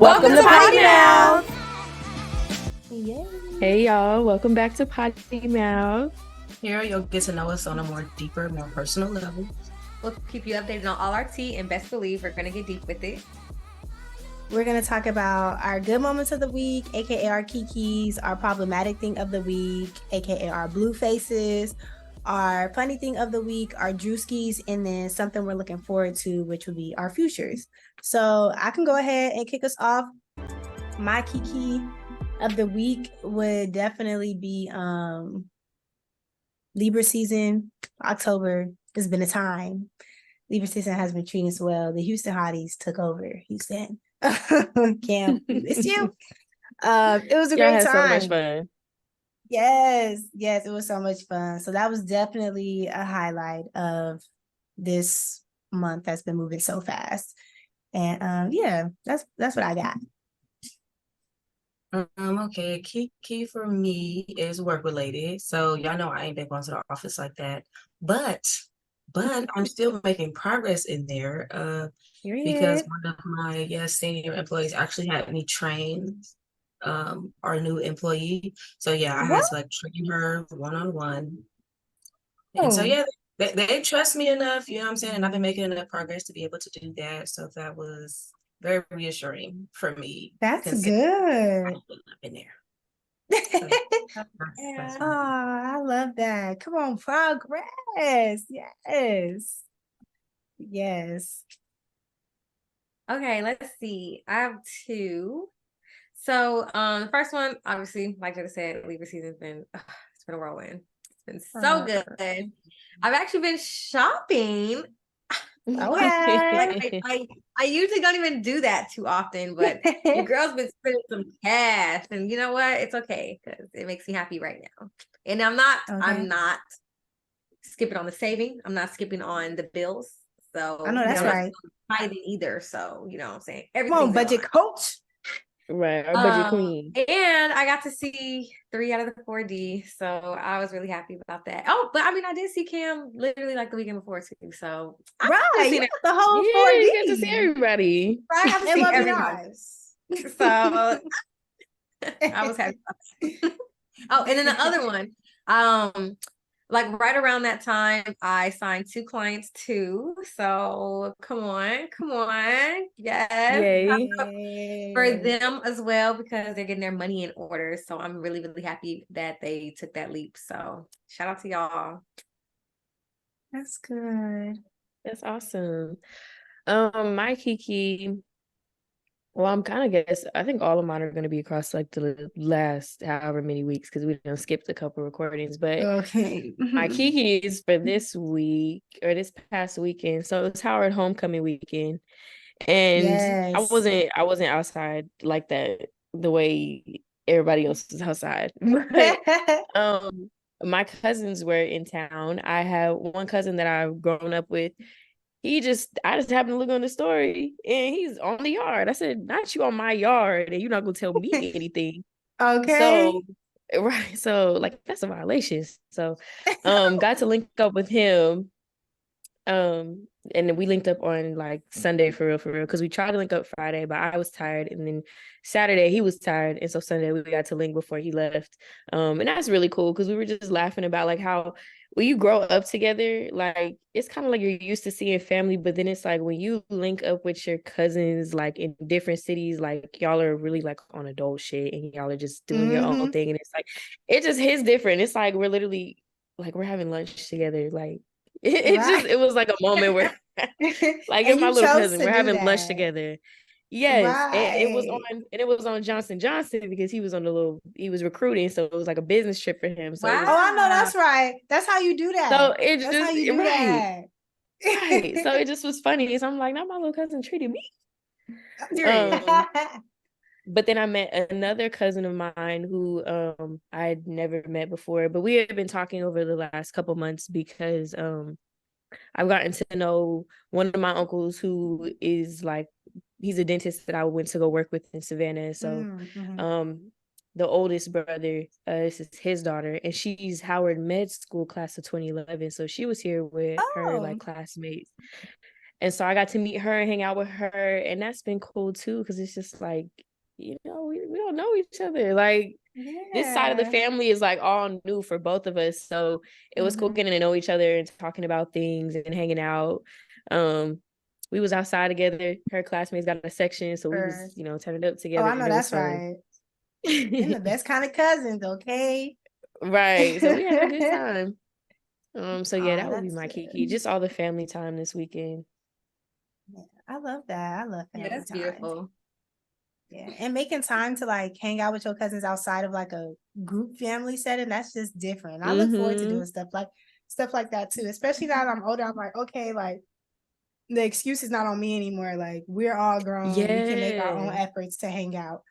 Welcome to Poddy Mouth. Yay. Hey y'all, welcome back to Poddy Mouth. Here you'll get to know us on a more deeper, more personal level. We'll keep you updated on all our tea, and best believe we're going to get deep with it. We're going to talk about our good moments of the week, aka our Kekes, our problematic thing of the week, aka our Bluefaces, our funny thing of the week, our Druskis, and then something we're looking forward to, which will be our futures. So I can go ahead and kick us off. My Keke of the week would definitely be Libra season. October has been a time. Libra season has been treating us well. The Houston Hotties took over Houston. Cam, it's you. It was a great time. So much fun. Yes, it was so much fun. So that was definitely a highlight of this month that's been moving so fast. And yeah, that's what I got. Okay, key for me is work related. So y'all know I ain't been going to the office like that, but I'm still making progress in there. Because one of my senior employees actually had me train our new employee. So yeah, I had to like train her one-on-one. And so yeah, they trust me enough, you know what I'm saying? And I've been making enough progress to be able to do that. So that was very reassuring for me. That's good. I've been there. So, yeah. Oh, I love that. Come on, progress. Yes. Okay, let's see. I have two. So the first one, obviously, like Jada said, Libra season's been it's been a whirlwind. It's been so good. I've actually been shopping. Okay. I usually don't even do that too often, but your girl's been spending some cash, and you know what? It's okay because it makes me happy right now. And I'm not skipping on the saving. I'm not skipping on the bills. So I know that's right. Tithing either. So you know what I'm saying. Come on, budget coach. Right, our budget queen. And I got to see 3 out of the 4D, so I was really happy about that. Oh, but I mean, I did see Cam literally like the weekend before too, so right, you got the whole 4D. You get to see everybody. I got to see everybody. So I was happy about that. Oh, and then the other one, like right around that time, I signed 2 clients too. So come on. Yes. Yay. For them as well, because they're getting their money in order. So I'm really, really happy that they took that leap. So shout out to y'all. That's good. That's awesome. My Keke, well, I think all of mine are going to be across like the last however many weeks because we done skipped a couple recordings. But okay, my Keke is for this week or this past weekend. So it's Howard homecoming weekend, and I wasn't outside like that the way everybody else is outside. But, my cousins were in town. I have one cousin that I've grown up with. I just happened to look on the story and he's on the yard. I said, not you on my yard, and you're not gonna tell me anything. Okay. So like that's a violation. So got to link up with him. And then we linked up on like Sunday for real, because we tried to link up Friday, but I was tired, and then Saturday he was tired, and so Sunday we got to link before he left. And that's really cool because we were just laughing about like how when you grow up together, like it's kind of like you're used to seeing family, but then it's like when you link up with your cousins like in different cities, like y'all are really like on adult shit and y'all are just doing your own thing, and it's like it just hits different. It's like we're literally like we're having lunch together, like it was like a moment where like it's my little cousin, we're having lunch together. Yes. Right. And it was on Johnson because he was recruiting, so it was like a business trip for him. So wow. I know that's right. That's how you do that. So that's how you do that. Right. So it just was funny. So I'm like, now my little cousin treated me. But then I met another cousin of mine who I'd never met before, but we had been talking over the last couple months because I've gotten to know one of my uncles who is like, he's a dentist that I went to go work with in Savannah. So the oldest brother, this is his daughter, and she's Howard Med School class of 2011. So she was here with her like classmates. And so I got to meet her and hang out with her, and that's been cool too, because it's just like, we don't know each other. Like, this side of the family is like all new for both of us. So it was cool getting to know each other and talking about things and hanging out. We was outside together. Her classmates got a section, so we was, turning up together. Oh, I know that's right. And the best kind of cousins, okay? Right. So we had a good time. So yeah, that would be my good. Keke. Just all the family time this weekend. Yeah, I love that. I love family that's time. beautiful. Yeah, and making time to like hang out with your cousins outside of like a group family setting, that's just different. I look forward to doing stuff like that too. Especially now that I'm older, I'm like, okay, like the excuse is not on me anymore. Like, we're all grown. Yeah. We can make our own efforts to hang out.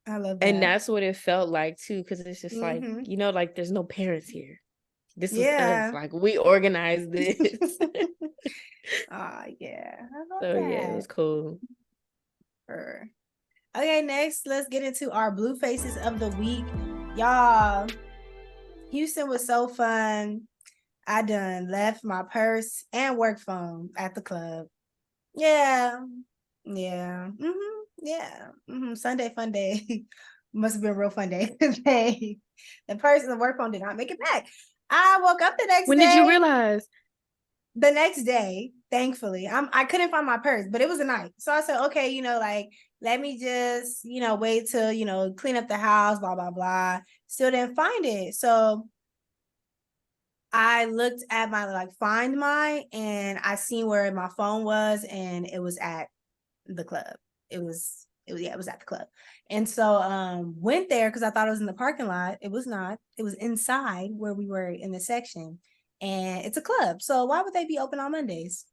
I love that. And that's what it felt like too, because it's just like, like there's no parents here. This is us. Like, we organized this. Yeah. I love that. Yeah, it was cool. Okay, next, let's get into our Bluefaces of the week. Y'all, Houston was so fun. I done left my purse and work phone at the club. Yeah. Yeah. Sunday fun day. Must have been a real fun day today. The purse and the work phone did not make it back. I woke up the next day. When did you realize? The next day, thankfully. I couldn't find my purse, but it was a night. So I said, okay, let me just, wait till, clean up the house, blah, blah, blah. Still didn't find it. So I looked at my Find My, and I seen where my phone was, and it was at the club. It was at the club. And so went there because I thought it was in the parking lot. It was not. It was inside where we were in the section. And it's a club. So why would they be open on Mondays?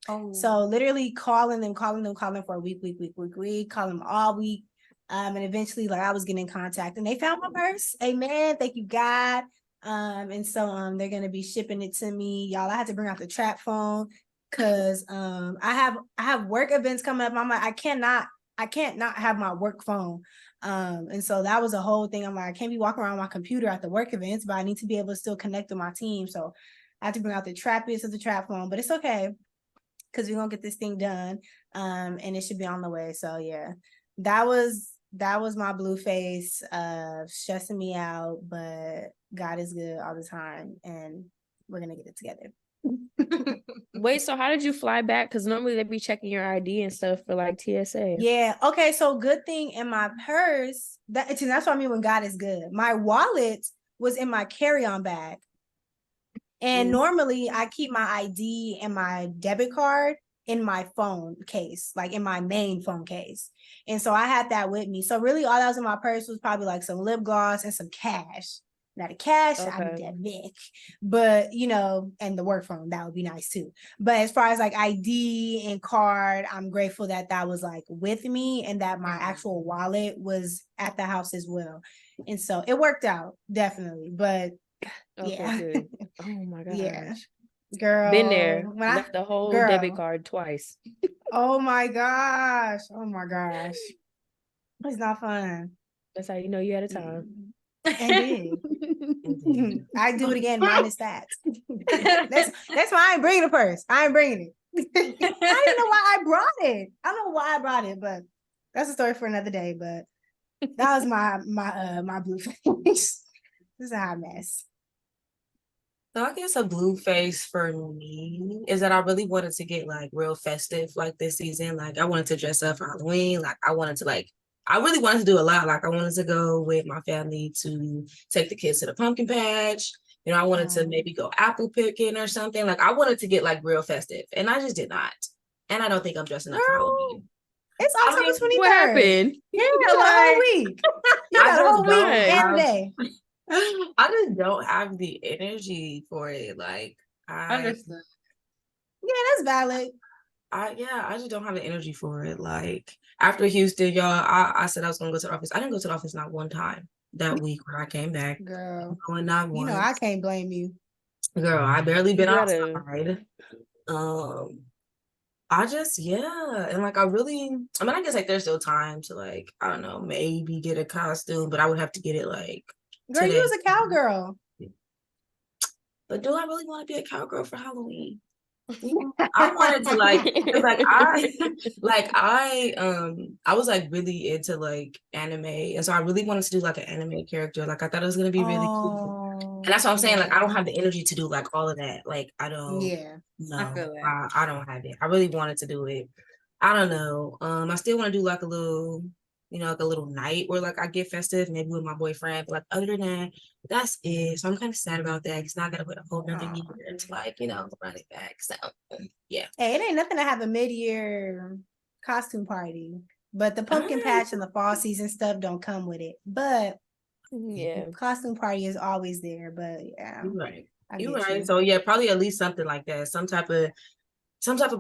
Oh. So literally calling them for a week, calling them all week. And eventually I was getting in contact, and they found my purse. Amen. Thank you, God. And so they're gonna be shipping it to me. Y'all, I had to bring out the trap phone because I have work events coming up. I'm like, I can't not have my work phone. And so that was a whole thing. I'm like, I can't be walking around my computer at the work events, but I need to be able to still connect with my team. So I have to bring out the trappiest of the trap phone, but it's okay because we're gonna get this thing done. And it should be on the way. So yeah, that was my Blueface, stressing me out, but God is good all the time, and we're gonna get it together. Wait, so how did you fly back? Because normally they'd be checking your ID and stuff for TSA. Yeah. Okay. So good thing in my purse. That's what I mean when God is good. My wallet was in my carry-on bag. And normally I keep my ID and my debit card in my phone case, in my main phone case. And so I had that with me. So really all that was in my purse was probably some lip gloss and some cash. Now the cash, okay. I need that Vic, but and the work phone, that would be nice too. But as far as ID and card, I'm grateful that was with me, and that my actual wallet was at the house as well. And so it worked out, definitely. But yeah. Good. Oh my gosh. Yeah. Girl. Been there. Left the whole debit card twice. Oh my gosh. It's not fun. That's how you know you had a time. Indeed. I do it again minus that. That's why I ain't bringing the purse. I ain't bringing it. I don't know why I brought it. I don't know why I brought it, but that's a story for another day. But that was my Blueface. This is a hot mess. So I guess a Blueface for me is that I really wanted to get real festive this season. I wanted to dress up for Halloween. I really wanted to do a lot. I wanted to go with my family to take the kids to the pumpkin patch. I wanted to maybe go apple picking or something. I wanted to get real festive, and I just did not. And I don't think I'm dressing up for Halloween. It's October 23rd. What happened? Yeah, the whole week. You got a whole week and day. I just don't have the energy for it. Understood. Yeah, that's valid. I just don't have the energy for it. After Houston, y'all, I said I was gonna go to the office. I didn't go to the office not one time that week when I came back. Girl, not once. I can't blame you. Girl, I barely been outside. I just and I guess there's still time to I don't know, maybe get a costume, but I would have to get it Girl, today. You was a cowgirl. But do I really want to be a cowgirl for Halloween? I wanted to I was like really into like anime, and so I really wanted to do like an anime character. Like I thought it was gonna be really cool, and that's what I'm saying. Like I don't have the energy to do like all of that. Like I don't. Yeah, No, I don't have it. I really wanted to do it. I don't know. I still want to do like a little, like a little night where like I get festive, maybe with my boyfriend. But like other than that, that's it. So I'm kind of sad about that because now I gotta wait a whole another year to like, run it back. So yeah. Hey, it ain't nothing to have a mid-year costume party, but the pumpkin patch and the fall season stuff don't come with it. But yeah, costume party is always there. But yeah, you're right. You're right. So yeah, probably at least something like that. Some type of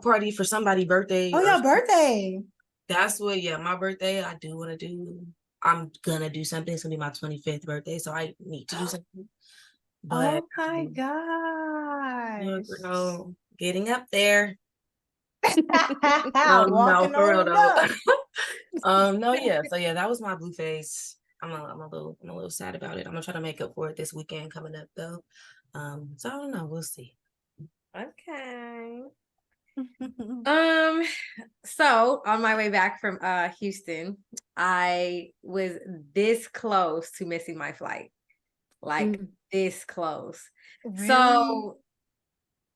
party for somebody's birthday. Oh, your birthday. That's what, my birthday. I do want to do. I'm gonna do something. It's gonna be my 25th birthday, so I need to do something. But, oh my gosh. Girl, getting up there. No, for real though. No, yeah. So yeah, that was my Blueface. I'm a little sad about it. I'm gonna try to make up for it this weekend coming up though. So I don't know. We'll see. Okay. So on my way back from Houston, I was this close to missing my flight. Like this close. Really? So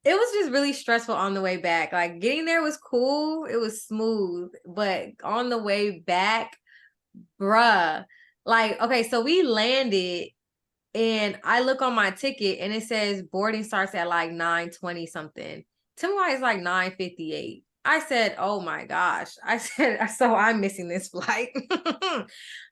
it was just really stressful on the way back. Like getting there was cool. It was smooth. But on the way back, bruh, like, okay, so we landed and I look on my ticket and it says boarding starts at like 9:20 something. Tell me why it's like 9:58. I said, oh my gosh. I said, so I'm missing this flight.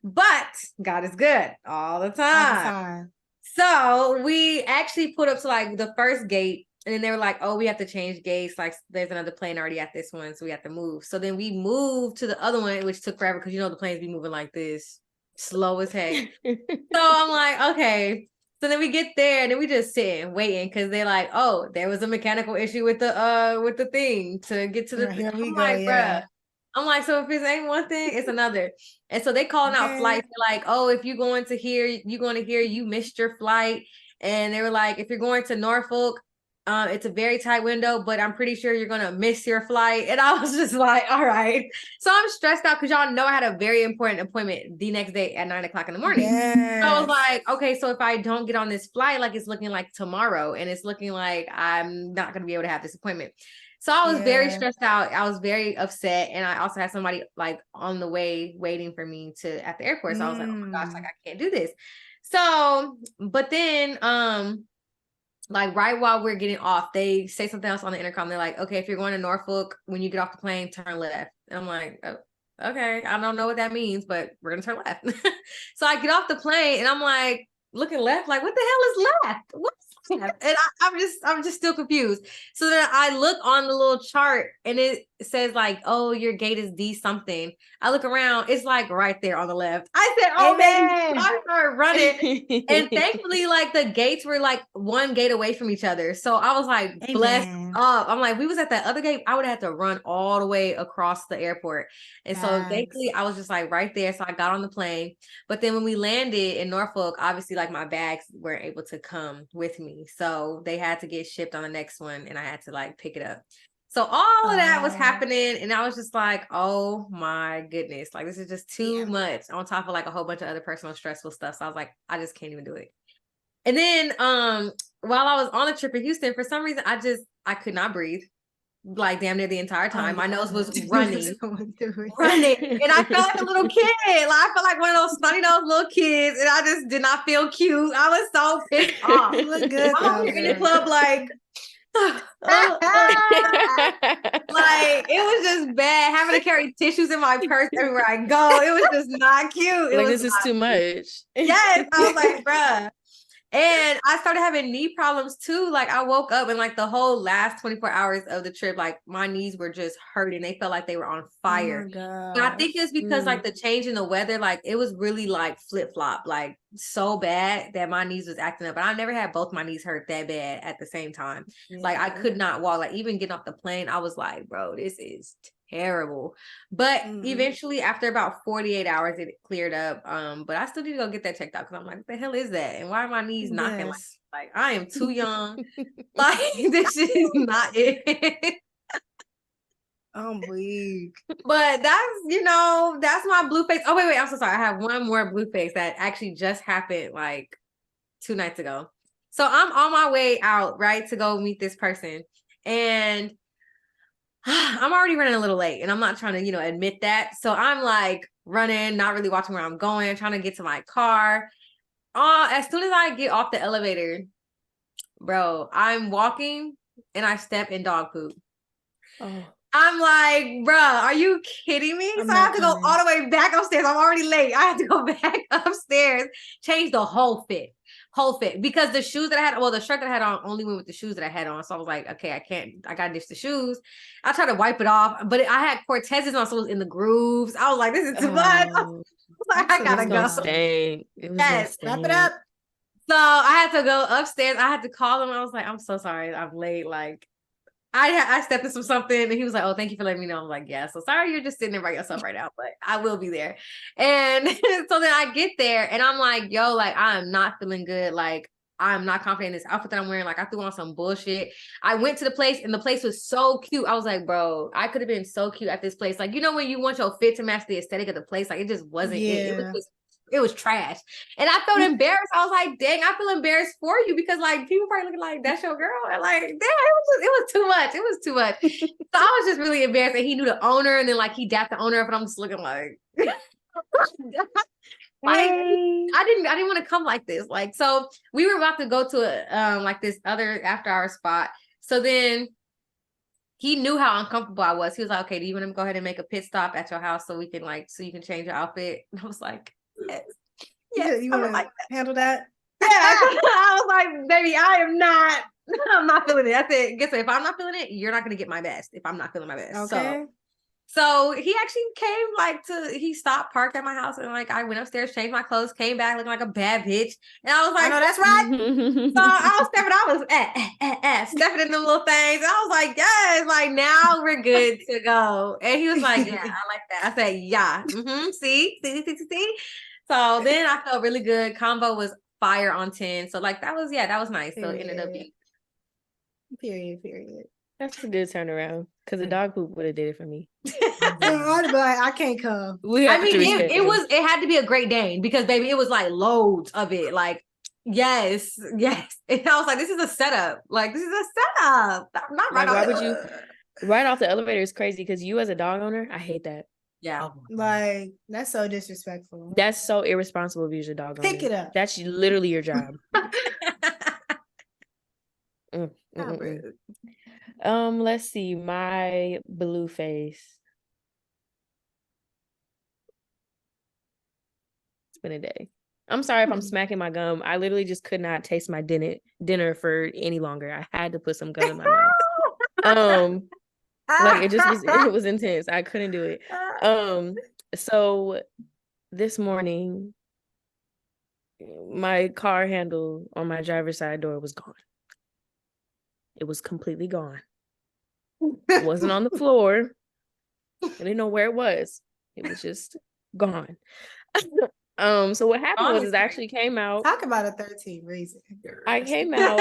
But God is good all the time. So we actually put up to like the first gate. And then they were like, oh, we have to change gates. Like there's another plane already at this one. So we have to move. So then we moved to the other one, which took forever because the planes be moving like this. Slow as heck. So I'm like, okay. So then we get there and then we just sitting waiting because they're like, oh, there was a mechanical issue with the thing to get to the thing. I'm like, bruh. I'm like, so if it ain't one thing, it's another. And so they calling out flights. They're like, oh, if you're going to here, you missed your flight. And they were like, if you're going to Norfolk, it's a very tight window, but I'm pretty sure you're gonna miss your flight. And I was just like, all right. So I'm stressed out because y'all know I had a very important appointment the next day at 9:00 in the morning. Yes. So I was like, okay, so if I don't get on this flight, like it's looking like tomorrow, and it's looking like I'm not gonna be able to have this appointment. So I was very stressed out. I was very upset. And I also had somebody like on the way waiting for me at the airport. So I was like, oh my gosh, like I can't do this. So, but then like right while we're getting off, they say something else on the intercom. They're like, okay, if you're going to Norfolk, when you get off the plane, turn left. And I'm like, oh, okay, I don't know what that means, but we're gonna turn left. So I get off the plane and I'm like looking left, like what the hell is left? What's left? And I'm just still confused. So then I look on the little chart and it says like, oh, your gate is D something. I look around, it's like right there on the left. I said, oh man, I started running. And thankfully, like the gates were like one gate away from each other. So I was like blessed up. I'm like, we was at that other gate. I would have had to run all the way across the airport. And so thankfully I was just like right there. So I got on the plane. But then when we landed in Norfolk, obviously like my bags weren't able to come with me. So they had to get shipped on the next one and I had to like pick it up. So all of that was happening and I was just like, oh my goodness, like this is just too much on top of like a whole bunch of other personal stressful stuff. So I was like, I just can't even do it. And then while I was on the trip in Houston, for some reason, I could not breathe. Like damn near the entire time. My nose was running. And I felt like a little kid. Like I felt like one of those snotty nosed little kids. And I just did not feel cute. I was so pissed off. You look good. I'm here in the club like like it was just bad having to carry tissues in my purse everywhere I go. It was just not cute. Like this is too much. Yes, I was like, bruh. And I started having knee problems too. Like I woke up and like the whole last 24 hours of the trip, like my knees were just hurting. They felt like they were on fire. Oh and I think it's because like the change in the weather, like it was really like flip-flop, like so bad that my knees was acting up. And I never had both my knees hurt that bad at the same time. Like I could not walk. Like even getting off the plane, I was like, bro, this is terrible. But eventually after about 48 hours it cleared up. But I still need to go get that checked out because I'm like, what the hell is that? And why are my knees knocking like Like, I am too young. Like, this is not it. I'm weak. But that's my Blueface. Oh, wait, I'm so sorry. I have one more Blueface that actually just happened like 2 nights ago. So I'm on my way out, right, to go meet this person. And I'm already running a little late, and I'm not trying to, admit that. So I'm like running, not really watching where I'm going, trying to get to my car. As soon as I get off the elevator, bro, I'm walking and I step in dog poop. Oh. I'm like, bro, are you kidding me? So I have to go all the way back upstairs. I'm already late. I have to go back upstairs, change the whole fit, because the shoes that I had, the shirt that I had on only went with the shoes that I had on. So I was like, okay, I gotta ditch the shoes. I tried to wipe it off, but I had Cortezes on, so it was in the grooves. I was like, this is too much. I gotta go. Stay. Yes, wrap it up. So I had to go upstairs. I had to call him. I was like, I'm so sorry, I'm late. Like, I stepped into something, and he was like, oh, thank you for letting me know. I was like, yeah, so sorry you're just sitting there by yourself right now, but I will be there. And so then I get there, and I'm like, yo, like, I'm not feeling good. Like, I'm not confident in this outfit that I'm wearing. Like, I threw on some bullshit. I went to the place, and the place was so cute. I was like, bro, I could have been so cute at this place. Like, when you want your fit to match the aesthetic of the place, like, it just wasn't it was trash. And I felt embarrassed. I was like, dang, I feel embarrassed for you, because like people probably looking like, that's your girl. And like, damn, it was too much. It was too much. So I was just really embarrassed that he knew the owner, and then like he dapped the owner up, and I'm just looking like I didn't want to come like this. Like, so we were about to go to like this other after hour spot. So then he knew how uncomfortable I was. He was like, okay, do you want to go ahead and make a pit stop at your house so we can so you can change your outfit? And I was like, yes. You want to handle that? Yeah. I was like, baby, I'm not feeling it. I said, guess what? If I'm not feeling it, you're not going to get my best if I'm not feeling my best. Okay. So he actually came he stopped, parked at my house, and like I went upstairs, changed my clothes, came back looking like a bad bitch. And I was like, I know that's right. So I was stepping in them little things. And I was like, yes, like now we're good to go. And he was like, yeah, I like that. I said, yeah. See. So then I felt really good. Combo was fire on 10. So like that was nice. So it ended up being Period. That's a good turnaround, because the dog poop would have did it for me. I can't come. It had to be a Great Dane, because baby, it was like loads of it. Like, yes. And I was like, this is a setup. Like, this is a setup. Not right. Like, why would you? Right off the elevator is crazy, because you as a dog owner, I hate that. Yeah. Like, that's so disrespectful. That's so irresponsible if you're a dog owner. Pick it up. That's literally your job. Let's see, my Blueface. It's been a day. I'm sorry if I'm smacking my gum. I literally just could not taste my dinner for any longer. I had to put some gum in my mouth. Like it was intense. I couldn't do it. So this morning, my car handle on my driver's side door was gone. It was completely gone. It wasn't on the floor. I didn't know where it was. It was just gone. So what happened was, it actually came out. Talk about a 13 reason. I came out,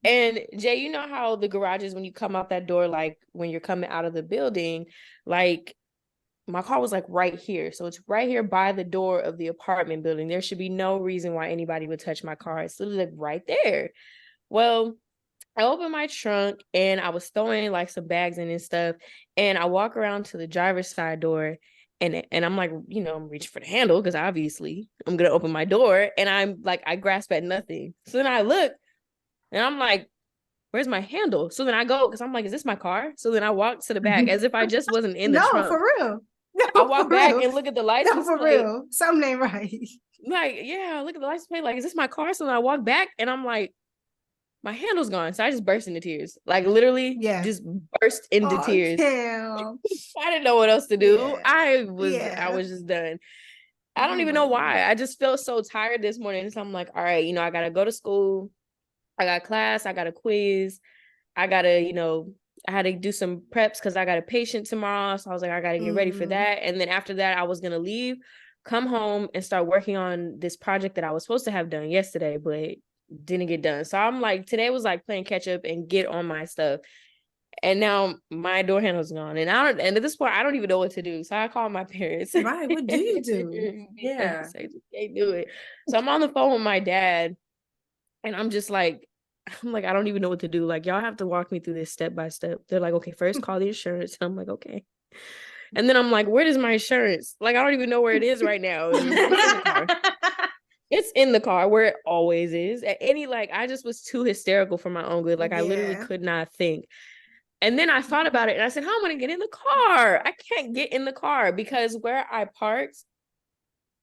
and Jay, you know how the garages, when you come out that door, like when you're coming out of the building, like my car was like right here. So it's right here by the door of the apartment building. There should be no reason why anybody would touch my car. It's literally like right there. Well, I opened my trunk, and I was throwing like some bags in and stuff. And I walk around to the driver's side door, and I'm like, I'm reaching for the handle, because obviously I'm going to open my door. And I'm like, I grasp at nothing. So then I look, and I'm like, where's my handle? So then I go, because I'm like, is this my car? So then I walk to the back as if I just wasn't in the trunk. No, for real. I walk back and look at the license plate. For real. Something ain't right. Like, yeah, look at the license plate. Like, is this my car? So then I walk back, and I'm like, my handle's gone. So I just burst into tears. Like, literally, just burst into tears. Damn. I didn't know what else to do. Yeah. I was just done. I don't even know why. I just felt so tired this morning. So I'm like, all right, I gotta go to school. I got class. I got a quiz. I gotta, I had to do some preps because I got a patient tomorrow. So I was like, I gotta get ready for that. And then after that, I was gonna leave, come home, and start working on this project that I was supposed to have done yesterday, but didn't get done. So I'm like, today was like playing catch up and get on my stuff. And now my door handle's gone. And at this point, I don't even know what to do. So I called my parents. Right. What do you do? Yeah. I just can't do it. So I'm on the phone with my dad. And I'm like, I don't even know what to do. Like, y'all have to walk me through this step by step. They're like, okay, first call the insurance. And I'm like, okay. And then I'm like, where is my insurance? Like, I don't even know where it is right now. And it's in the car. It's in the car where it always is. At I just was too hysterical for my own good. Like, I literally could not think. And then I thought about it and I said, how am I going to get in the car? I can't get in the car because where I parked,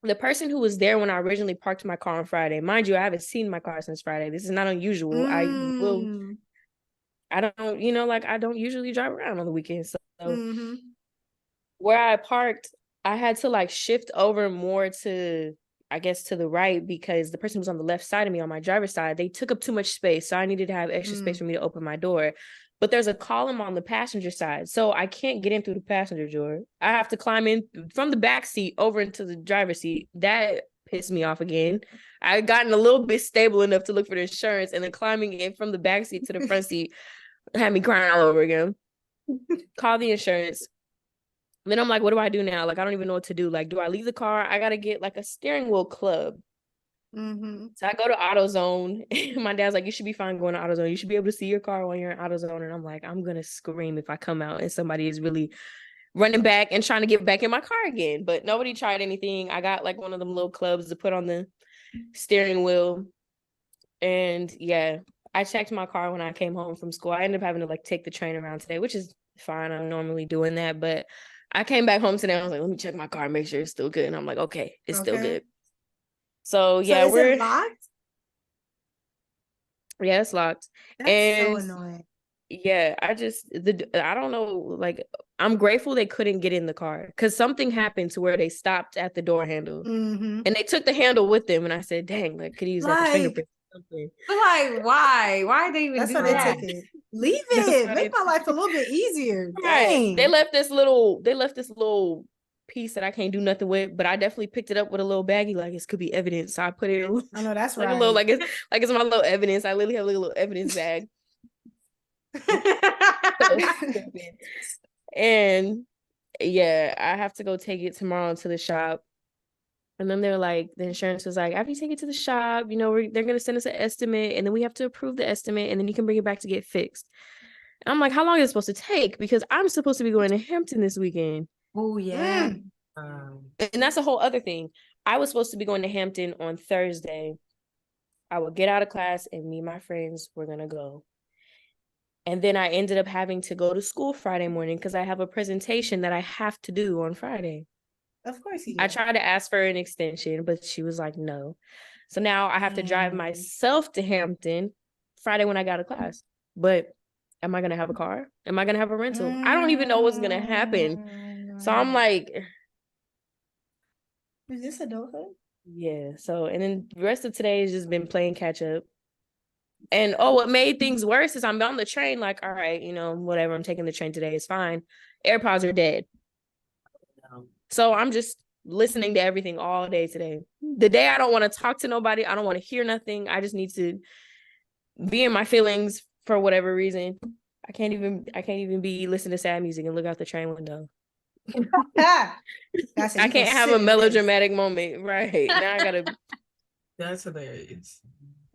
the person who was there when I originally parked my car on Friday, mind you, I haven't seen my car since Friday. This is not unusual. I don't, I don't usually drive around on the weekends. So where I parked, I had to shift over more to, I guess, to the right because the person who was on the left side of me on my driver's side, they took up too much space. So I needed to have extra space for me to open my door. But there's a column on the passenger side. So I can't get in through the passenger door. I have to climb in from the back seat over into the driver's seat. That pissed me off again. I had gotten a little bit stable enough to look for the insurance, and then climbing in from the back seat to the front seat had me crying all over again. Call the insurance. Then I'm like, what do I do now? I don't even know what to do. Do I leave the car? I got to get a steering wheel club. So I go to AutoZone. My dad's like, you should be fine going to AutoZone. You should be able to see your car when you're in AutoZone. And I'm like, I'm going to scream if I come out and somebody is really running back and trying to get back in my car again. But nobody tried anything. I got one of them little clubs to put on the steering wheel. And yeah, I checked my car when I came home from school. I ended up having to take the train around today, which is fine. I'm normally doing that. But I came back home today. I was like, let me check my car, make sure it's still good. And I'm like, okay, it's still good. So yeah, is it locked? Yeah, it's locked. That's so annoying. Yeah, I don't know. I'm grateful they couldn't get in the car because something happened to where they stopped at the door handle and they took the handle with them. And I said, dang, could use that fingerprint. Something. Why? Why they even do that? That's why they took it. Leave it. Make my life a little bit easier. Right. Dang. They left this little piece that I can't do nothing with, but I definitely picked it up with a little baggie, it could be evidence. So I put it in. I know that's right. A little it's my little evidence. I literally have a little evidence bag. And yeah, I have to go take it tomorrow to the shop. And then they're like, the insurance was like, after you take it to the shop, they're gonna send us an estimate, and then we have to approve the estimate, and then you can bring it back to get fixed. And I'm like, how long is it supposed to take? Because I'm supposed to be going to Hampton this weekend. Oh yeah. And that's a whole other thing. I was supposed to be going to Hampton on Thursday. I would get out of class and me and my friends were going to go. And then I ended up having to go to school Friday morning because I have a presentation that I have to do on Friday. Of course you do. I tried to ask for an extension, but she was like, no. So now I have to drive myself to Hampton Friday when I got to class. But am I going to have a car? Am I going to have a rental? I don't even know what's going to happen. So I'm like... Is this adulthood? Yeah. So, and then the rest of today has just been playing catch up. And what made things worse is I'm on the train, all right, whatever, I'm taking the train today, it's fine. AirPods are dead. So I'm just listening to everything all day today. The day I don't want to talk to nobody, I don't want to hear nothing. I just need to be in my feelings for whatever reason. I can't even be listening to sad music and look out the train window. I can't have a melodramatic moment. Right. Now I gotta That's hilarious.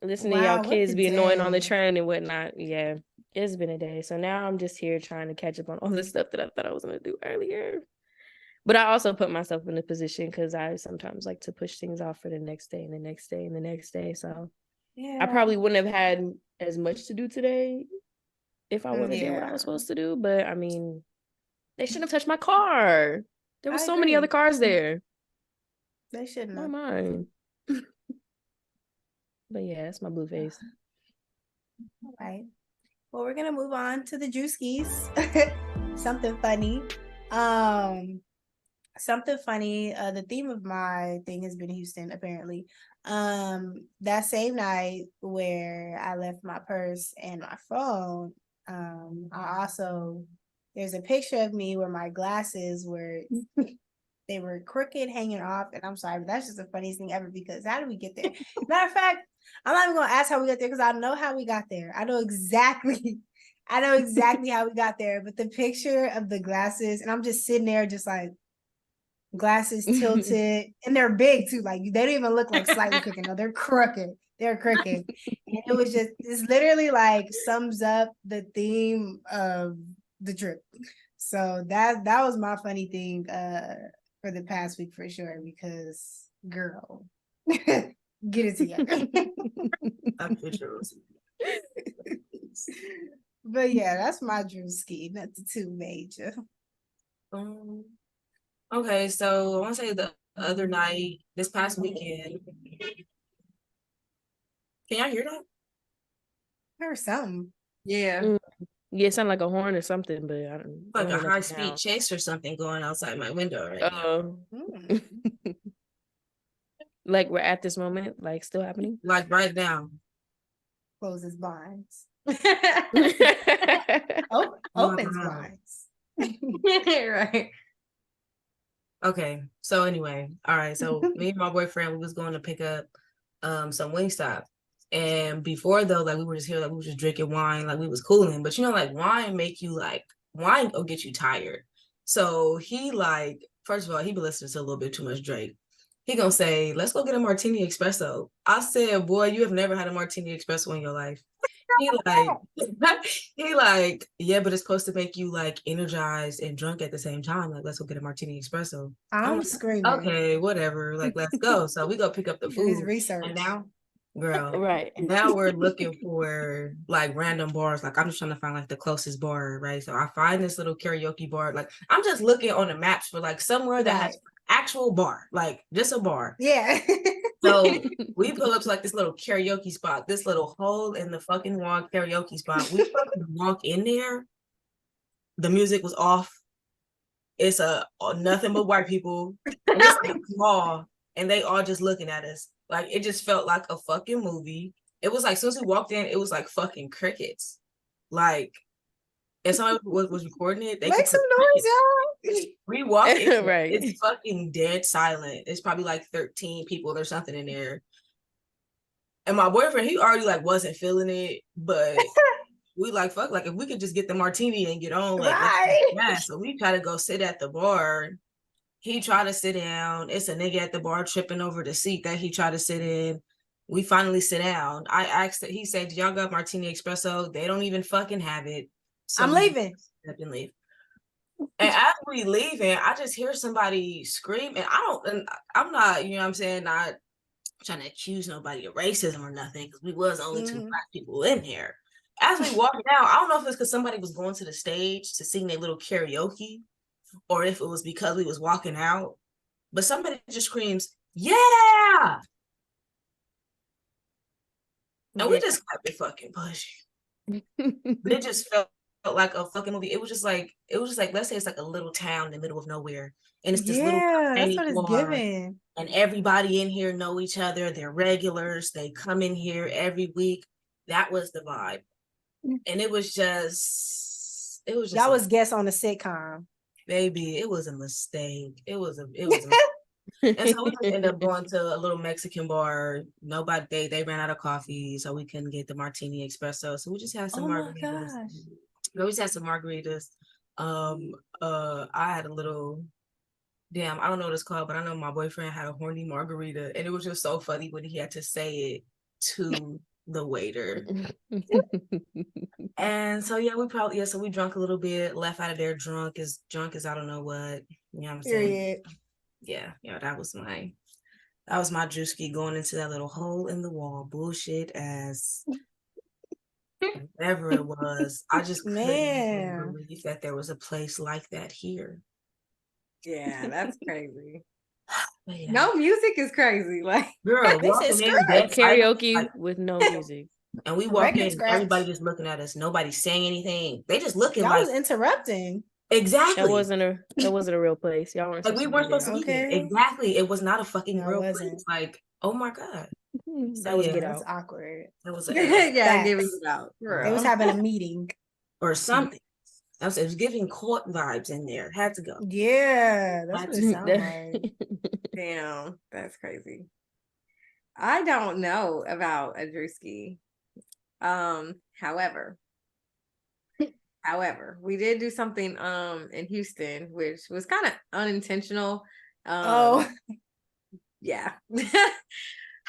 Listen to y'all kids be annoying on the train and whatnot. Yeah. It's been a day. So now I'm just here trying to catch up on all the stuff that I thought I was gonna do earlier. But I also put myself in a position because I sometimes like to push things off for the next day and the next day and the next day. So I probably wouldn't have had as much to do today if I would have did what I was supposed to do. But I mean, they shouldn't have touched my car. There were so many other cars there. They shouldn't have. Not mine. But yeah, that's my Blueface. All right. Well, we're gonna move on to the Druskis. Something funny. Something funny. The theme of my thing has been Houston, apparently. That same night where I left my purse and my phone, there's a picture of me where my glasses were They were crooked, hanging off, and I'm sorry, but that's just the funniest thing ever because how did we get there? Matter of fact, I'm not even gonna ask how we got there because I know how we got there. I know exactly how we got there. But the picture of the glasses, and I'm just sitting there, just like glasses tilted, and they're big too. Like they don't even look like slightly crooked. No, they're crooked. They're crooked. And it was just, it's literally like sums up the theme of the trip. So that was my funny thing for the past week for sure, because girl, get it together. I'm sure. But yeah, that's my Druski, not the two major. Okay, so I want to say the other night, this past weekend. Can y'all hear that? I heard something. Yeah. Yeah, it sounded like a horn or something, but I don't. Like a high-speed chase or something going outside my window right now. Like we're at this moment, like still happening? Like right now. Closes blinds. Opens blinds. Right. Okay, so anyway, all right, so me and my boyfriend, we was going to pick up some Wingstop. And before though, like we were just here, like we were just drinking wine, like we was cooling. But you know, like wine will get you tired. So he like, first of all, he been listening to a little bit too much Drake. He gonna say, let's go get a Martini Espresso. I said, boy, you have never had a Martini Espresso in your life. He like, yeah, but it's supposed to make you like energized and drunk at the same time. Like, let's go get a Martini Espresso. I'm screaming. Okay, whatever. Like, let's go. So we go pick up the food. Research. And now, girl, right now we're looking for like random bars. Like, I'm just trying to find like the closest bar, right? So I find this little karaoke bar. Like, I'm just looking on the maps for like somewhere that has actual bar, like just a bar. Yeah. So we pull up to like this little karaoke spot, this little hole in the fucking wall karaoke spot. We fucking walk in there. The music was off. It's nothing but white people. And it's like small, and they all just looking at us. Like it just felt like a fucking movie. It was like as soon as we walked in, it was like fucking crickets. Like if someone was recording it, they make some noise, y'all. We walk in, right. It's fucking dead silent. It's probably like 13 people or something in there. And my boyfriend, he already like wasn't feeling it, but we like fuck, like if we could just get the martini and get on, like yeah. So we try to go sit at the bar. He tried to sit down. It's a nigga at the bar tripping over the seat that he tried to sit in. We finally sit down. I asked that he said, "Do y'all got Martini Espresso?" They don't even fucking have it. So I'm leaving. And leave. And as we leaving, I just hear somebody scream, and I'm not, you know what I'm saying, not trying to accuse nobody of racism or nothing, because we was only two Black people in here. As we walking out, I don't know if it's because somebody was going to the stage to sing their little karaoke, or if it was because we was walking out, but somebody just screams, "Yeah!" And we just kept it fucking pushing. But it just felt like a fucking movie. It was just like, let's say it's like a little town in the middle of nowhere, and it's this little that's what it's bar, giving. and everybody in here know each other. They're regulars. They come in here every week. That was the vibe, and it was just that was guests on a sitcom. Baby, it was a mistake. It was a and so we just ended up going to a little Mexican bar. Nobody, they ran out of coffee, so we couldn't get the Martini Espresso. So we just had some margaritas. We always had some margaritas. I had a little, I don't know what it's called, but I know my boyfriend had a horny margarita, and it was just so funny when he had to say it to the waiter. And so so we drank a little bit, left out of there drunk as I don't know what. You know what I'm saying? Yeah, that was my Druski going into that little hole in the wall bullshit ass whatever it was. I just couldn't believe that there was a place like that here. Yeah, that's crazy. No music is crazy. Like, girl, this is karaoke with no music. And we walk in, everybody just looking at us. Nobody saying anything. They just looking y'all was interrupting. Exactly. That wasn't a real place. Y'all weren't like we weren't supposed to be there. Exactly. It was not a fucking real place. Like, oh my God. That was get That's out. Awkward. It was yeah, give it out. They was having a meeting or something. It was giving court vibes in there. Had to go. Yeah, that's what it sounds like. Damn, that's crazy. I don't know about a Druski. However, we did do something in Houston, which was kind of unintentional. Yeah.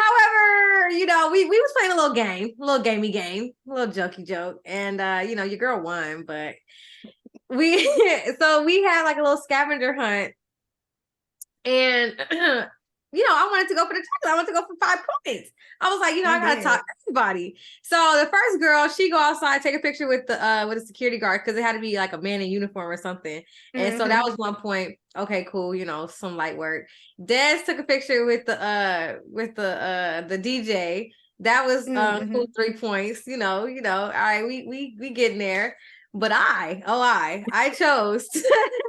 However, you know, we was playing a little gamey game, a little jokey joke, and you know, your girl won, but we so we had like a little scavenger hunt, and you know, I wanted to go for the chocolate. I wanted to go for 5 points. I was like, you know, I gotta talk to everybody. So the first girl, she go outside, take a picture with a security guard because it had to be like a man in uniform or something. And so that was 1 point. Okay, cool. You know, some light work. Des took a picture with the DJ. That was cool, 3 points. You know. All right, we getting there. But I chose to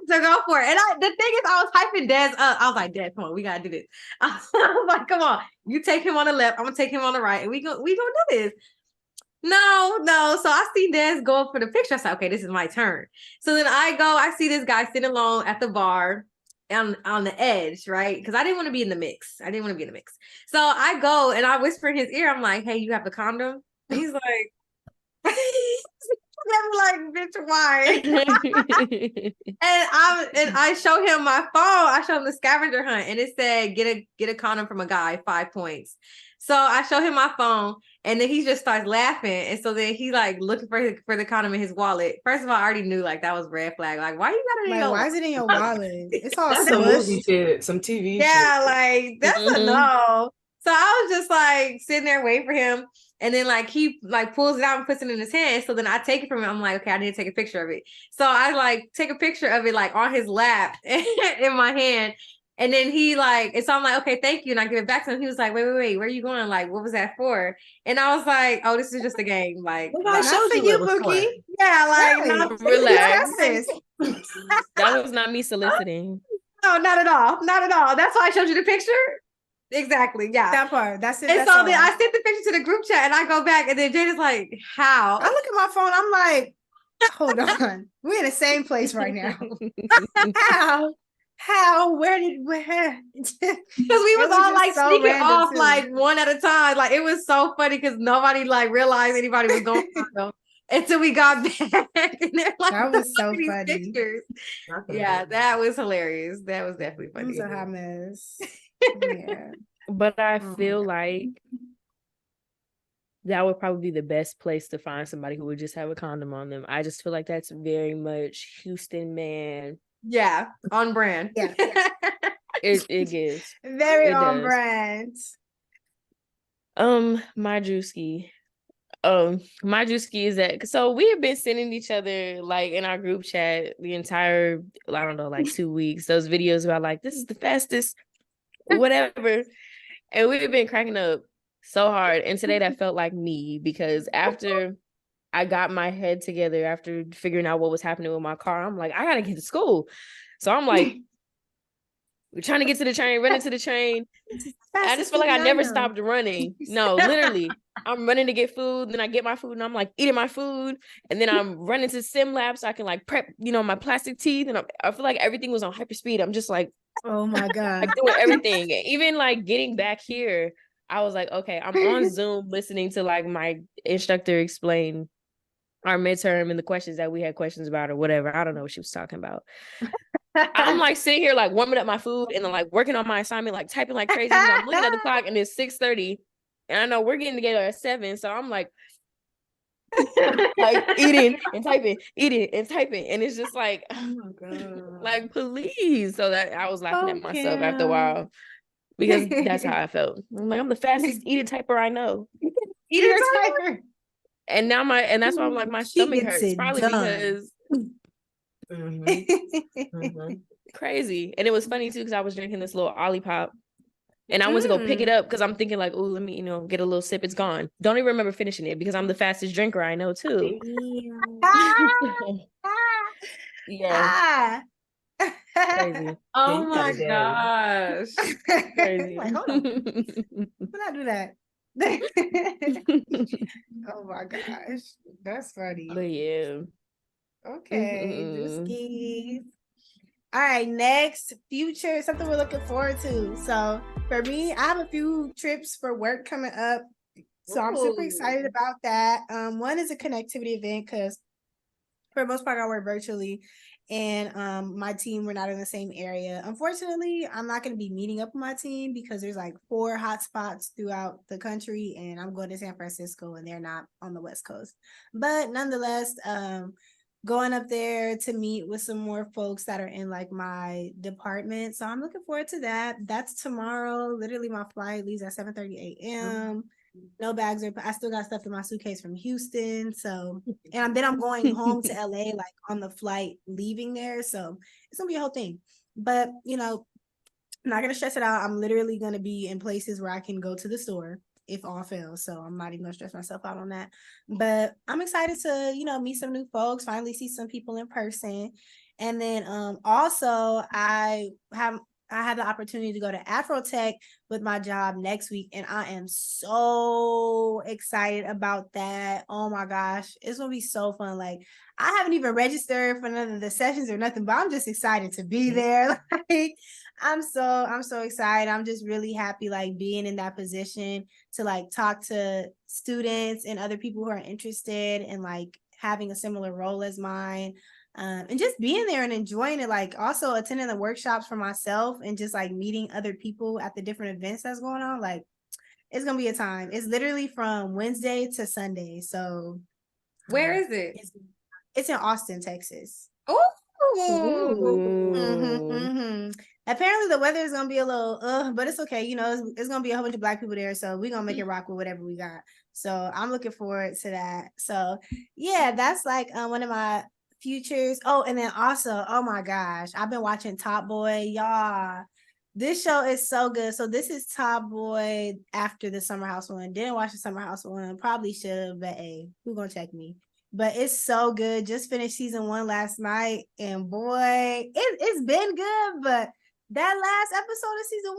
go for it. And the thing is, I was hyping Des up. I was like, Des, come on, we gotta do this. I was like, come on, you take him on the left, I'm gonna take him on the right, and we gonna do this. No. So I see Des go up for the picture. I said, okay, this is my turn. So then I see this guy sitting alone at the bar on the edge, right? Because I didn't want to be in the mix. So I go and I whisper in his ear, I'm like, hey, you have the condom? And he's like, I'm like, bitch, why? and I show him my phone. I show him the scavenger hunt, and it said, get a condom from a guy, 5 points. So I show him my phone, and then he just starts laughing. And so then he like looking for the condom in his wallet. First of all, I already knew like that was red flag. Like, why you got it in your wallet? Why is it in your wallet? It's all that's some movie shit, some TV shit. Yeah, like that's a no. So I was just like sitting there waiting for him. And then like he like pulls it out and puts it in his hand. So then I take it from him. I'm like, okay, I need to take a picture of it. So I like take a picture of it like on his lap in my hand. And then he like, and so I'm like, okay, thank you. And I give it back to him. He was like, wait, where are you going? Like, what was that for? And I was like, oh, this is just a game. Like, I showed you, Pookie. Yeah, like, no, relax. That was not me soliciting. No, not at all. That's why I showed you the picture. Exactly. Yeah. That part. That's it. And so then I sent the picture to the group chat and I go back and then Jada's like, how? I look at my phone. I'm like, hold on. We're in the same place right now. How? Where? Because we was all like so sneaking off like one at a time. Like it was so funny because nobody like realized anybody was going on until we got back. And like, that was so funny. Pictures. Yeah, that was hilarious. That was definitely funny. It was a hot mess. Yeah. But I feel like that would probably be the best place to find somebody who would just have a condom on them. I just feel like that's very much Houston man. Yeah, on brand. Yeah. It is. Very on brand. My Druski. My Druski is that so we have been sending each other like in our group chat the entire, I don't know, like 2 weeks, those videos about like this is the fastest whatever, and we've been cracking up so hard. And today that felt like me because after I got my head together, after figuring out what was happening with my car, I'm like, I gotta get to school. So I'm like, we're trying to get to the train, running to the train. I just feel like I never stopped running. No, literally. I'm running to get food, then I get my food and I'm like eating my food, and then I'm running to sim lab so I can like prep, my plastic teeth, and I feel like everything was on hyper speed. I'm just like, oh my God, like doing everything. Even like getting back here, I was like, okay, I'm on Zoom listening to like my instructor explain our midterm and the questions that we had questions about or whatever. I don't know what she was talking about. I'm like sitting here like warming up my food and then like working on my assignment, like typing like crazy. And I'm looking at the clock and it's 6:30, and I know we're getting together at 7. So I'm like eating and typing, and it's just like, oh my God, like please. So that I was laughing at myself after a while because that's how I felt. I'm like, I'm the fastest eating typer I know. Eater typer. And that's why I'm like my stomach hurts probably because. Crazy. And it was funny too because I was drinking this little Olipop and I went to go pick it up because I'm thinking like, oh, let me get a little sip. It's gone. Don't even remember finishing it because I'm the fastest drinker I know too. Yeah. Crazy. Oh my gosh. Crazy. Like, hold on. When I do that. Oh my gosh, that's funny. But yeah. Okay, Druski. All right, next, future, something we're looking forward to. So for me, I have a few trips for work coming up. So I'm super excited about that. One is a connectivity event because for the most part I work virtually, and my team, we're not in the same area. Unfortunately, I'm not going to be meeting up with my team because there's like 4 hotspots throughout the country, and I'm going to San Francisco and they're not on the West Coast. But nonetheless, going up there to meet with some more folks that are in like my department. So I'm looking forward to that. That's tomorrow. Literally my flight leaves at 7:30 a.m. No bags are, I still got stuff in my suitcase from Houston. So, and then I'm going home to LA like on the flight leaving there. So it's gonna be a whole thing. But you know, I'm not gonna stress it out. I'm literally gonna be in places where I can go to the store if all fails. So I'm not even gonna stress myself out on that. But I'm excited to, you know, meet some new folks, finally see some people in person. And then also I had the opportunity to go to Afrotech with my job next week, and I am so excited about that. Oh my gosh, it's gonna be so fun. Like, I haven't even registered for none of the sessions or nothing, but I'm just excited to be there. Like, I'm so excited. I'm just really happy, like, being in that position to like talk to students and other people who are interested in like having a similar role as mine. And just being there and enjoying it, like also attending the workshops for myself and just like meeting other people at the different events that's going on. Like, it's gonna be a time. It's literally from Wednesday to Sunday. So where is it? It's in Austin, Texas. Ooh. Apparently the weather is gonna be a little but it's okay. You know, it's gonna be a whole bunch of Black people there, so we're gonna make it rock with whatever we got. So I'm looking forward to that. So yeah, that's like one of my futures. Oh, and then also, oh my gosh, I've been watching Top Boy, y'all. This show is so good. So this is Top Boy after the Summer House one. Didn't watch the Summer House one. Probably should, but hey, who gonna check me? But it's so good. Just finished season 1 last night, and boy, it's been good. But that last episode of season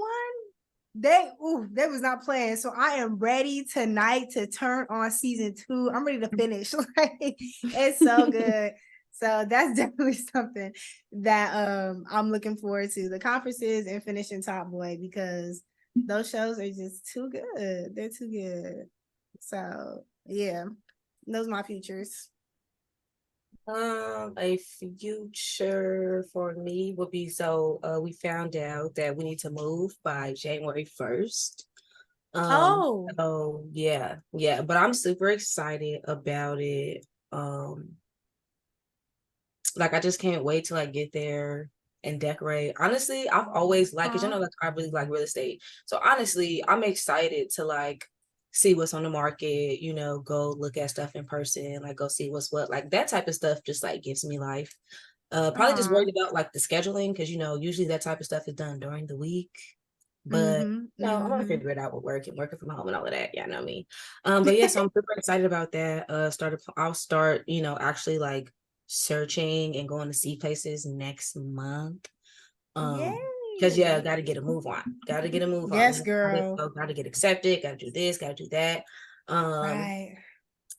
1, they was not playing. So I am ready tonight to turn on season 2. I'm ready to finish. Like, it's so good. So that's definitely something that I'm looking forward to, the conferences and finishing Top Boy, because those shows are just too good. They're too good. So yeah, those are my futures. A future for me would be, we found out that we need to move by January 1st. So yeah, but I'm super excited about it. Like, I just can't wait to like get there and decorate. Honestly, I've always liked it. You know, like, I really like real estate. So honestly, I'm excited to like see what's on the market, you know, go look at stuff in person, like go see what's what, like that type of stuff just like gives me life. Probably just worried about like the scheduling, because you know, usually that type of stuff is done during the week. But no, I'm gonna figure it out with work and working from home and all of that. Yeah, know me. But yeah, so I'm super excited about that. I'll start, you know, actually like searching and going to see places next month. Because yeah, gotta get a move on. Yes, girl. Gotta get accepted, gotta do this, gotta do that. Right.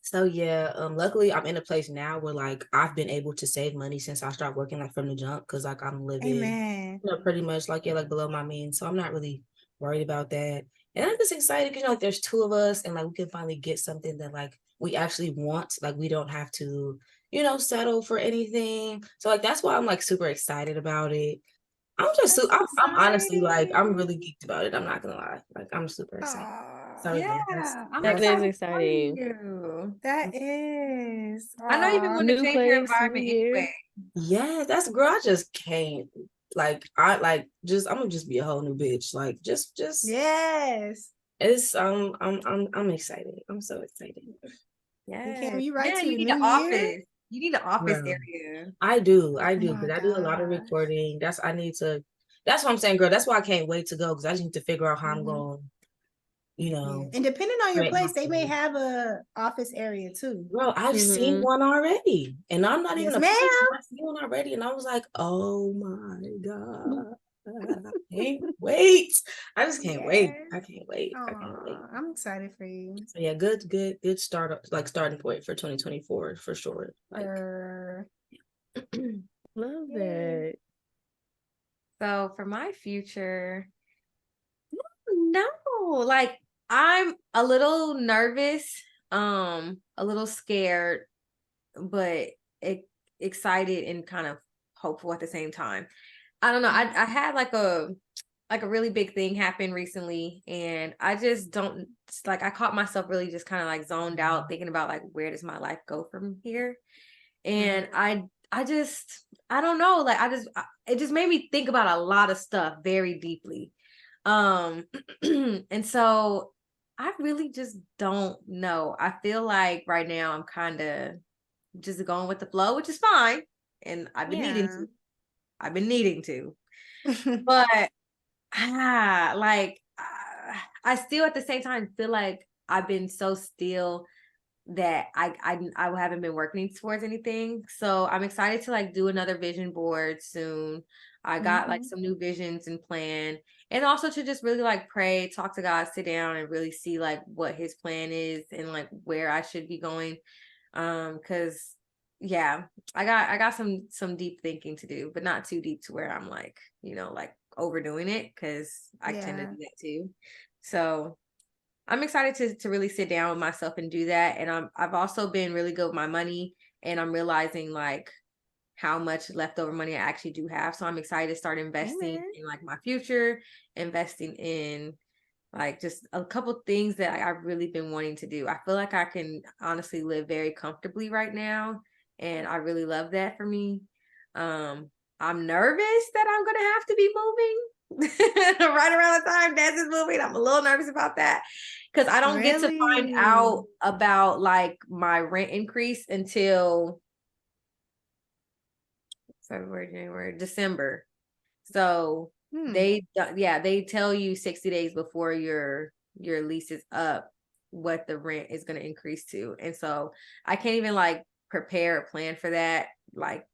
So yeah, luckily I'm in a place now where like I've been able to save money since I started working like from the jump, because like I'm living, Amen, you know, pretty much like, yeah, like below my means. So I'm not really worried about that. And I'm just excited because, you know, like, there's 2 of us and like we can finally get something that like we actually want. Like, we don't have to, you know, settle for anything. So like that's why I'm like super excited about it. I'm honestly like, I'm really geeked about it. I'm not gonna lie. Like, I'm super excited. So yeah, I'm That is excited. exciting. that is. I know you've been wanting to New change your place, new environment year. anyway. yeah, that's, girl, I just can't. Like, I'm gonna just be a whole new bitch. Like, just Yes. it's I'm excited. I'm so excited. Yeah. You right to You the need new an year? office. You need an office Girl, area. I do, Oh because my I do a lot of gosh. recording. That's what I'm saying, girl. That's why I can't wait to go, because I just need to figure out how I'm going, you know. And depending on your create my place, they may space. have a office area too. Bro, I've seen one already, and I'm not even Yes, a ma'am. I've seen one already, and I was like, oh my God. I can't wait. I just can't wait. I can't wait. I can't wait. I'm excited for you. So yeah, good start, like starting point for 2024 for sure. Like, Love that. So for my future, no, like I'm a little nervous, a little scared, but excited and kind of hopeful at the same time. I don't know. I had like a really big thing happen recently, and I just don't like, I caught myself really just kind of like zoned out thinking about like, where does my life go from here? And I just, I don't know, like it just made me think about a lot of stuff very deeply. And so I really just don't know. I feel like right now I'm kind of just going with the flow, which is fine. And I've been needing to. But like I still at the same time feel like I've been so still that I haven't been working towards anything. So I'm excited to like do another vision board soon. I got like some new visions and plan, and also to just really like pray, talk to God, sit down and really see like what his plan is and like where I should be going. Cause yeah, I got some deep thinking to do, but not too deep to where I'm like, like overdoing it, cause I tend to do that too. So I'm excited to really sit down with myself and do that. And I've also been really good with my money, and I'm realizing like how much leftover money I actually do have. So I'm excited to start investing in like my future, investing in like just a couple things that I've really been wanting to do. I feel like I can honestly live very comfortably right now, and I really love that for me. I'm nervous that I'm gonna have to be moving right around the time Dad is moving. I'm a little nervous about that because I don't get to find out about like my rent increase until February, January, December. So they tell you 60 days before your lease is up what the rent is going to increase to. And so I can't even like prepare a plan for that like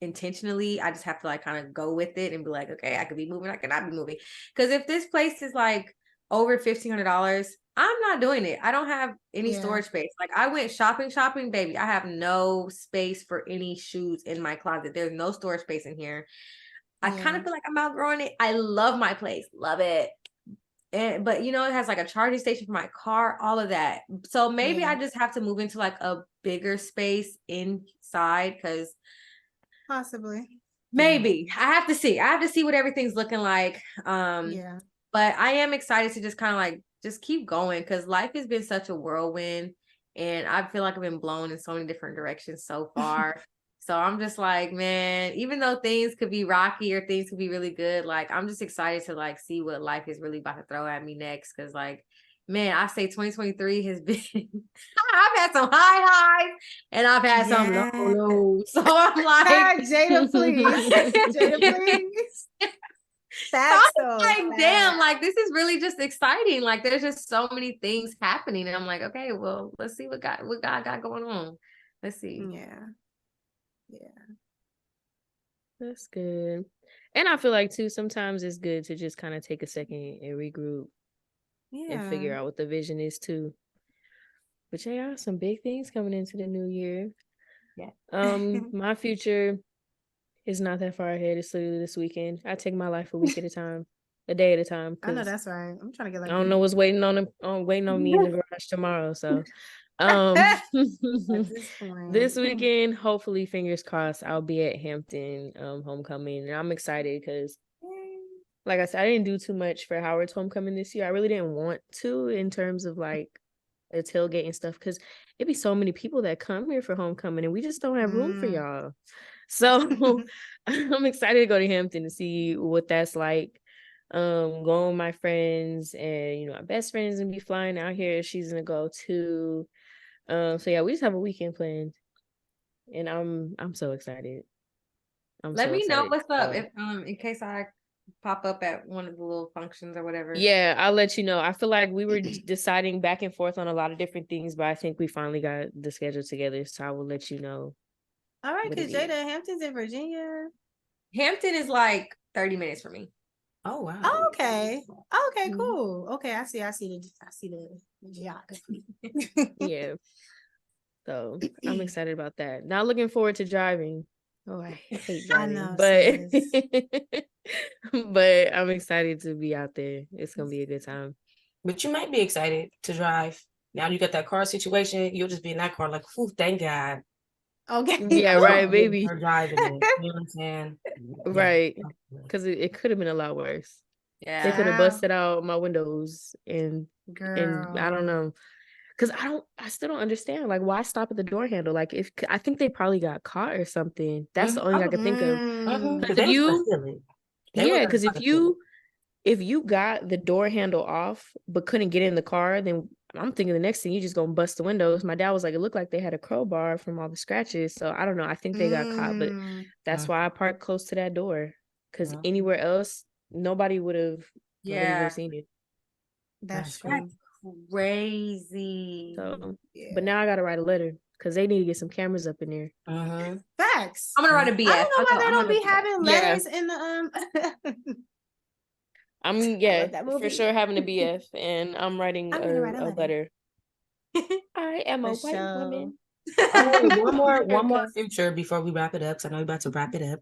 intentionally. I just have to like kind of go with it and be like, okay, I could be moving, I cannot be moving. Because if this place is like over $1,500, I'm not doing it. I don't have any storage space. Like I went shopping, baby. I have no space for any shoes in my closet. There's no storage space in here. I kind of feel like I'm outgrowing it. I love my place. Love it. But it has like a charging station for my car, all of that. So maybe I just have to move into like a bigger space inside, because possibly. Maybe. I have to see. I have to see what everything's looking like. But I am excited to just kind of like just keep going, because life has been such a whirlwind, and I feel like I've been blown in so many different directions so far. So I'm just like, man, even though things could be rocky or things could be really good, like I'm just excited to like see what life is really about to throw at me next. Because like, man, I say 2023 has been I've had some high highs and I've had some low lows. So I'm like, Jada, please. Jada, please. Facts, so like, damn, like this is really just exciting. Like there's just so many things happening. And I'm like, okay, well, let's see what God got going on. Let's see. Yeah. That's good. And I feel like too, sometimes it's good to just kind of take a second and regroup and figure out what the vision is too. But yeah, some big things coming into the new year. My future is not that far ahead. It's literally this weekend. I take my life a week at a time, a day at a time. I know that's right. I'm trying to get like I don't know what's waiting on me in the garage tomorrow. So this weekend, hopefully, fingers crossed, I'll be at Hampton homecoming. And I'm excited because like I said, I didn't do too much for Howard's homecoming this year. I really didn't want to in terms of like a tailgate and stuff, because it'd be so many people that come here for homecoming and we just don't have room for y'all. So I'm excited to go to Hampton to see what that's like. Going with my friends, and my best friend's gonna be flying out here. She's gonna go too. So yeah, we just have a weekend planned, and I'm so excited. Let me know what's up if in case I pop up at one of the little functions or whatever. Yeah, I'll let you know. I feel like we were deciding back and forth on a lot of different things, but I think we finally got the schedule together, so I will let you know. All right, because Jada, Hampton's in Virginia. Hampton is like 30 minutes from me. Oh wow. Oh, okay. Okay, cool. Okay, I see the geography. Yeah. So I'm excited about that. Now looking forward to driving. Oh, I hate I driving, know, but sis. but I'm excited to be out there. It's gonna be a good time. But you might be excited to drive. Now you got that car situation. You'll just be in that car like, "Ooh, thank God." Okay. Yeah, right, baby. You're driving it. You know what I'm saying? Right, Yeah. because it could have been a lot worse. Yeah. They could have busted out my windows and Girl. I don't know. Because I still don't understand. Like, why stop at the door handle? Like, I think they probably got caught or something. That's the only thing I could think of. Because Because they if was gonna you, steal it. yeah, because if you got the door handle off but couldn't get in the car, then I'm thinking the next thing you just gonna bust the windows. My dad was like, it looked like they had a crowbar from all the scratches. So I don't know. I think they got caught, but that's why I parked close to that door. Because anywhere else, nobody would have seen it. That's That's crazy. So, but now I gotta write a letter because they need to get some cameras up in there. Facts. I'm gonna write a BS. I don't know why they don't be having letters in the I'm for sure having a BF, and I'm writing I'm gonna write a letter. I am a For white sure. woman. Oh, one more feature before we wrap it up. So I know we're about to wrap it up.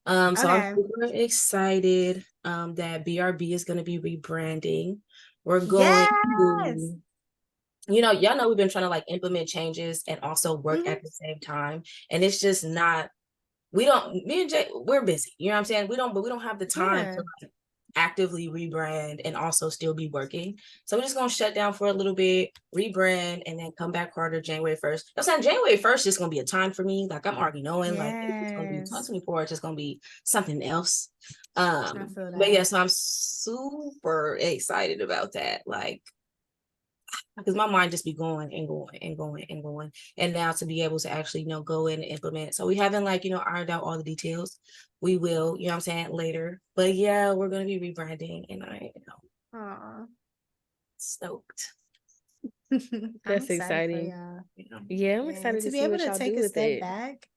So I'm super excited that BRB is going to be rebranding. We're going to, y'all know we've been trying to like implement changes and also work at the same time. And it's just not, me and Jay, we're busy. You know what I'm saying? We don't have the time to like actively rebrand and also still be working. So we're just gonna shut down for a little bit, rebrand, and then come back harder January 1st. I'm saying January 1st is gonna be a time for me. Like I'm already knowing like it's gonna be 2024, it's just gonna be something else. But yeah, so I'm super excited about that. Like because my mind just be going and going and going and going. And now to be able to actually, go in and implement. So we haven't like, ironed out all the details. We will, you know what I'm saying, later. But yeah, we're going to be rebranding and I, stoked. That's exciting. Yeah, I'm excited to be able to take a step back.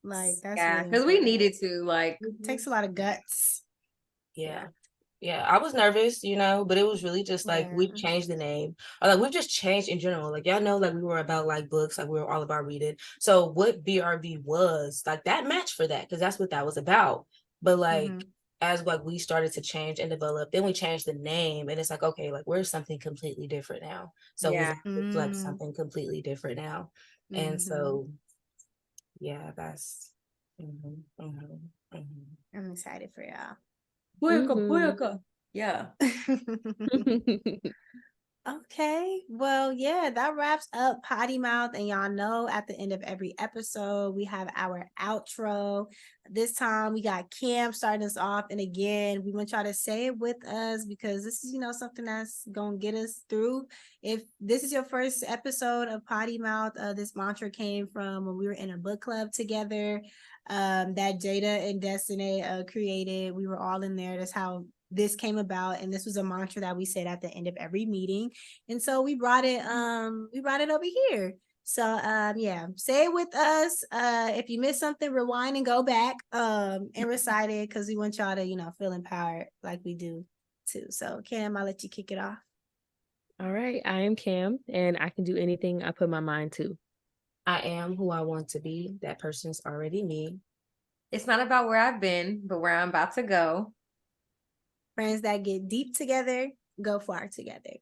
Like that's because we needed to. Like, it takes a lot of guts. Yeah, I was nervous, but it was really just like we've changed the name. Or like we've just changed in general. Like y'all know, like we were about like books, like we were all about reading. So what BRB was, like that matched for that, because that's what that was about. But like as like we started to change and develop, then we changed the name and it's like, okay, like we're something completely different now. So we reflect something completely different now. And so yeah, that's I'm excited for y'all. Yeah. Okay. Well, yeah, that wraps up Potty Mouth. And y'all know at the end of every episode, we have our outro. This time we got Cam starting us off. And again, we want y'all to say it with us because this is, something that's going to get us through. If this is your first episode of Potty Mouth, this mantra came from when we were in a book club together that Jada and Desinae created. We were all in there. That's how this came about, and this was a mantra that we said at the end of every meeting, and so we brought it over here. So say it with us. If you missed something, rewind and go back and recite it because we want y'all to feel empowered like we do too. So Cam, I'll let you kick it off. All right, I am Cam and I can do anything I put my mind to. I am who I want to be. That person's already me. It's not about where I've been, but where I'm about to go. Friends that get deep together, go far together.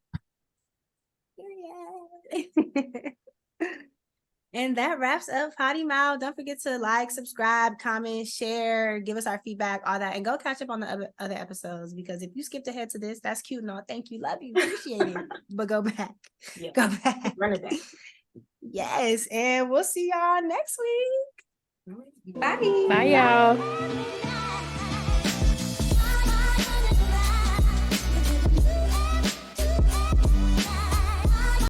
And that wraps up Potty Mouth. Don't forget to like, subscribe, comment, share, give us our feedback, all that. And go catch up on the other episodes because if you skipped ahead to this, that's cute and all. Thank you. Love you. Appreciate it. But go back. Yeah. Go back. Run it back. Yes. And we'll see y'all next week. Bye. Bye, y'all.